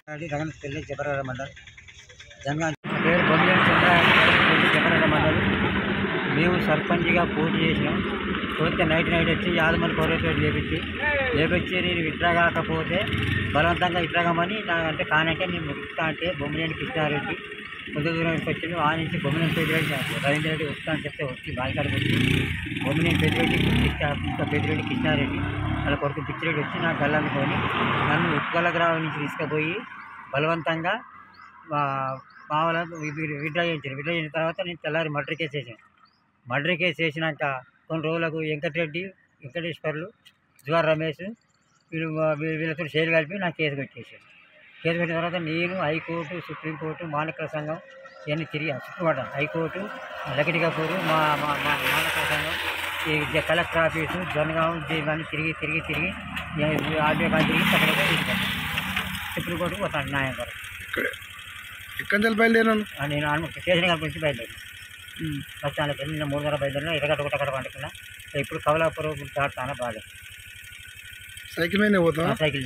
రగనపల్లి జబరాల మండలం జనగాం పేరు బొమ్మినేని జబరాల మండలం. మేము సర్పంచ్గా పోటీ చేసినాం. పోతే నైట్ వచ్చి యాదమని కోరేటోడు లేపించి నేను విత్డ్రా కాకపోతే బలవంతంగా విత్డ్రా కామని అంటే కానంటే నేను వస్తా అంటే బొమ్మినేని కృష్ణారెడ్డి కొంత దూరానికి వచ్చింది. ఆ నుంచి బొమ్మినేని పెద్దిరెడ్డి రవీంద్ర రెడ్డి వస్తా అని చెప్తే వచ్చి బాయికాడికి వచ్చి బొమ్మినేని పెద్దిరెడ్డి ఇంకా పెద్దిరెడ్డి కృష్ణారెడ్డి వాళ్ళ కొడుకు పిచ్చిరెడ్డి వచ్చి నాకు గల్లందుకొని నన్ను ఉత్పల గ్రామం నుంచి తీసుకుపోయి బలవంతంగా మామూలుగా విత్డ్రా చేసిన తర్వాత నేను తెల్లారి మర్డర్ కేసు వేసినాక కొన్ని రోజులకు వెంకటేశ్వర్లు జువార్ రమేష్ వీళ్ళతో షేర్ కలిపి నాకు కేసు పెట్టేసాడు. కేసు పెట్టిన తర్వాత నేను హైకోర్టు, సుప్రీంకోర్టు, మానవ సంఘం ఇవన్నీ తిరిగి చుట్టుపడ్డా. హైకోర్టు, లకిటికాపూరు, మానవ సంఘం, ఈ కలెక్టర్ ఆఫీసు, జనగాం ఇవన్నీ తిరిగి ఆర్బీఐ కానీ తిరిగి తప్పకుండా సుప్రీంకోర్టుకు పోతాను న్యాయం కొరకు. ఎక్కడ బయలుదేరాను నేను స్టేషన్ గారి నుంచి బయలుదేరాను. బస్ స్టాండ్కి వెళ్ళి నేను 3 బయలుదేరినా, ఎరగట్ట ఒకటి పండుకున్నా. ఇప్పుడు కవలాపురం దాటుతాను బాగా సైకిల్ మీద పోతా సైకిల్